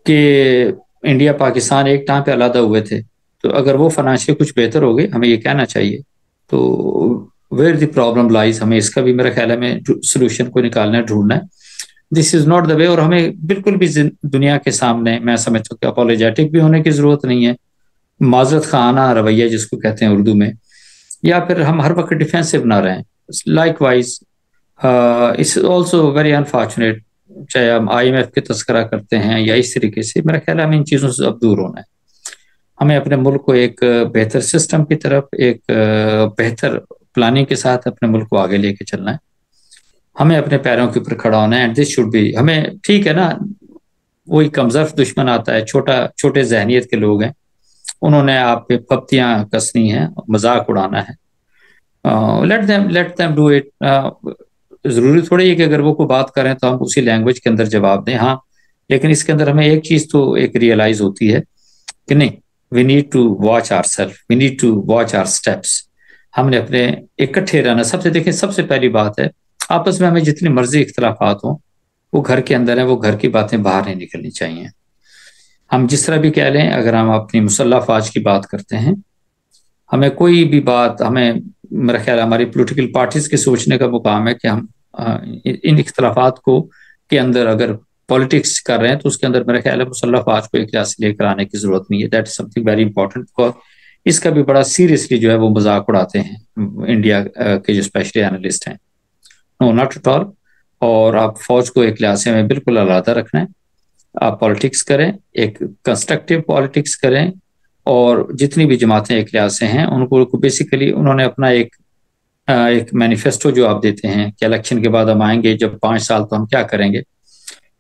कि इंडिया पाकिस्तान एक टाइम पे अलग हुए थे, तो अगर वो फाइनेंशियली कुछ बेहतर हो गए हमें ये कहना चाहिए। तो वेयर द प्रॉब्लम लाइज, हमें इसका भी मेरा ख्याल है हमें सोल्यूशन को निकालना है, ढूंढना है। This is not the way. और हमें बिल्कुल भी दुनिया के सामने मैं समझता हूँ कि अपोलोजेटिक भी होने की जरूरत नहीं है, माजरत खाना रवैया जिसको कहते हैं उर्दू में, या फिर हम हर वक्त डिफेंसिव ना रहें। Like wise it's also very unfortunate, चाहे हम IMF के तस्करा करते हैं या इस तरीके से, मेरा ख्याल है हमें इन चीज़ों से अब दूर होना है। हमें अपने मुल्क को एक बेहतर सिस्टम की तरफ, एक बेहतर प्लानिंग के साथ अपने मुल्क को आगे लेके चलना है। हमें अपने पैरों के ऊपर खड़ा होना है एंड दिस शुड बी, हमें ठीक है ना, वही कमजोर दुश्मन आता है, छोटे जहनीत के लोग हैं, उन्होंने आप पे पत्तियां कसनी है, मजाक उड़ाना है, लेट देम डू इट। जरूरी थोड़ी है कि अगर वो कोई बात करें तो हम उसी लैंग्वेज के अंदर जवाब दें, हाँ, लेकिन इसके अंदर हमें एक चीज तो एक रियलाइज होती है कि नहीं, we need to watch our self, we need to watch our steps. हमने अपने इकट्ठे रहना, सबसे देखें, सबसे पहली बात है आपस में हमें जितनी मर्जी इख्तलाफात हो वो घर के अंदर है, वो घर की बातें बाहर नहीं निकलनी चाहिए। हम जिस तरह भी कह लें, अगर हम अपनी मुसल्लह अफवाज की बात करते हैं, हमें कोई भी बात, हमें मेरा ख्याल हमारी पॉलिटिकल पार्टीज के सोचने का मुकाम है कि हम इन इख्तलाफात को के अंदर अगर पॉलिटिक्स कर रहे हैं तो उसके अंदर मेरा ख्याल है मुसल्लह अफवाज को एक से लेकर आने की जरूरत नहीं है। That is something very important, because इसका भी बड़ा सीरियसली जो है वो मजाक उड़ाते हैं इंडिया के जो स्पेशली एनालिस्ट हैं। No, not at all. और आप फौज को एक लिहाज से हमें बिल्कुल अलग रखना है। आप पॉलिटिक्स करें, एक कंस्ट्रक्टिव पॉलिटिक्स करें, और जितनी भी जमातें एक लिहाज से हैं उनको बेसिकली उन्होंने अपना एक मैनिफेस्टो जो आप देते हैं कि इलेक्शन के बाद हम आएंगे, जब 5 साल तो हम क्या करेंगे,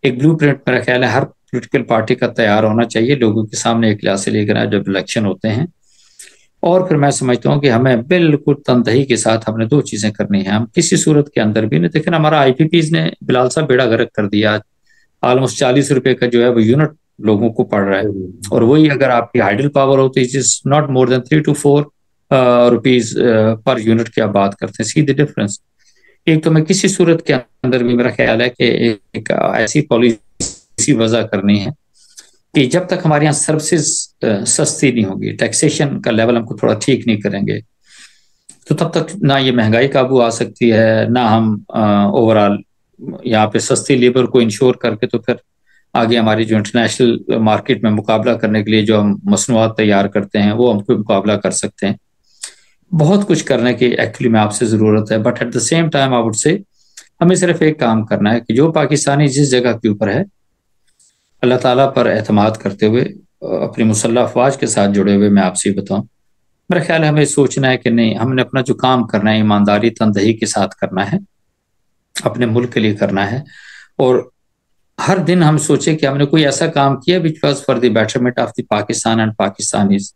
एक ब्लूप्रिंट मेरा ख्याल है हर पॉलिटिकल पार्टी का तैयार होना चाहिए लोगों के सामने एक लिहाज से लेकर जब इलेक्शन होते हैं। और फिर मैं समझता हूँ कि हमें बिल्कुल तनदही के साथ हमने 2 चीजें करनी है। हम किसी सूरत के अंदर भी नहीं, लेकिन हमारा IPPs ने बिलाल साहब बेड़ा गर्क कर दिया, ऑलमोस्ट 40 रुपए का जो है वो यूनिट लोगों को पड़ रहा है, और वही अगर आपकी हाइडल पावर होती है it is not more than 3 to 4 rupees per unit की आप बात करते हैं, सी द डिफरेंस। एक तो मैं किसी सूरत के अंदर भी मेरा ख्याल है कि एक ऐसी पॉलिसी वजह करनी है कि जब तक हमारे यहाँ सर्विसेज सस्ती नहीं होगी, टैक्सेशन का लेवल हमको थोड़ा ठीक नहीं करेंगे, तो तब तक ना ये महंगाई काबू आ सकती है, ना हम ओवरऑल यहाँ पे सस्ती लेबर को इंश्योर करके तो फिर आगे हमारी जो इंटरनेशनल मार्केट में मुकाबला करने के लिए जो हम मसनूआत तैयार करते हैं वो हमको मुकाबला कर सकते हैं। बहुत कुछ करने की एक्चुअली में आपसे ज़रूरत है, but at the same time I would से हमें सिर्फ एक काम करना है कि जो पाकिस्तानी जिस जगह के ऊपर है, अल्लाह ताला पर एतमाद करते हुए अपनी मुसल्लह अफवाज के साथ जुड़े हुए, मैं आपसे बताऊं, मेरा ख्याल है हमें सोचना है कि नहीं, हमने अपना जो काम करना है ईमानदारी तनदही के साथ करना है, अपने मुल्क के लिए करना है। और हर दिन हम सोचे कि हमने कोई ऐसा काम किया which was for the betterment of the Pakistan and Pakistanis,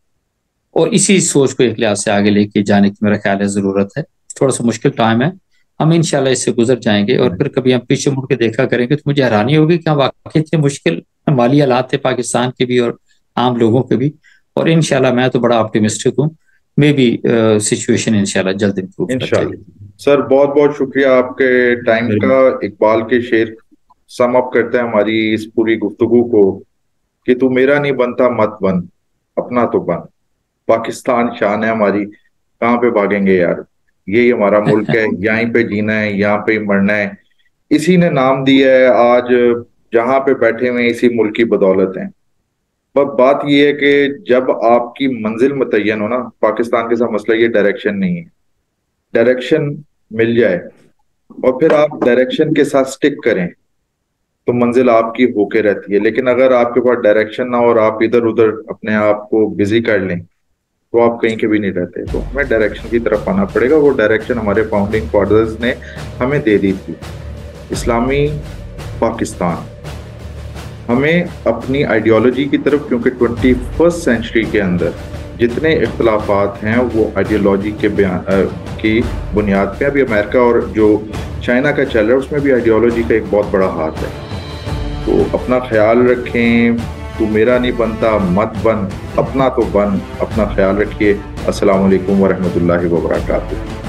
और इसी सोच को एक लिहाज से आगे लेके जाने की मेरा ख्याल है ज़रूरत है। थोड़ा सा मुश्किल टाइम है, हम इंशाल्लाह इससे गुजर जाएंगे, और फिर कभी हम पीछे मुड़ के देखा करेंगे तो मुझे हैरानी होगी कि वाकई इतने मुश्किल माली हालात थे पाकिस्तान के भी और आम लोगों के भी। और इंशाल्लाह मैं तो बड़ा ऑप्टिमिस्टिक हूँ, मे बी सिचुएशन इंशाल्लाह जल्द इम्प्रूव कर जाएगी। सर बहुत बहुत शुक्रिया आपके टाइम का। इकबाल के शेर सम अप करते हैं हमारी इस पूरी गुफ्तगू को कि तू मेरा नहीं बनता मत बन, अपना तो बन। पाकिस्तान शान है हमारी, कहाँ पे भागेंगे यार, यही हमारा मुल्क है, यहीं पे जीना है, यहाँ पे ही मरना है। इसी ने नाम दिया है, आज जहाँ पे बैठे हुए इसी मुल्क की बदौलत है। पर बात यह है कि जब आपकी मंजिल मुतय्यन हो ना, पाकिस्तान के साथ मसला ये डायरेक्शन नहीं है, डायरेक्शन मिल जाए और फिर आप डायरेक्शन के साथ स्टिक करें तो मंजिल आपकी होके रहती है। लेकिन अगर आपके पास डायरेक्शन ना हो और आप इधर उधर अपने आप को बिजी कर लें तो आप कहीं के भी नहीं रहते। तो हमें डायरेक्शन की तरफ आना पड़ेगा। वो डायरेक्शन हमारे फाउंडिंग फादर्स ने हमें दे दी थी, इस्लामी पाकिस्तान। हमें अपनी आइडियोलॉजी की तरफ, क्योंकि 21st सेंचुरी के अंदर जितने इख्तलाफात हैं वो आइडियोलॉजी के की बुनियाद पे। अभी अमेरिका और जो चाइना का चल रहा है उसमें भी आइडियोलॉजी का एक बहुत बड़ा हाथ है। तो अपना ख्याल रखें, तू मेरा नहीं बनता मत बन, अपना तो बन। अपना ख्याल रखिए। अस्सलाम वालेकुम वरहमतुल्लाहि वबरकातुहू।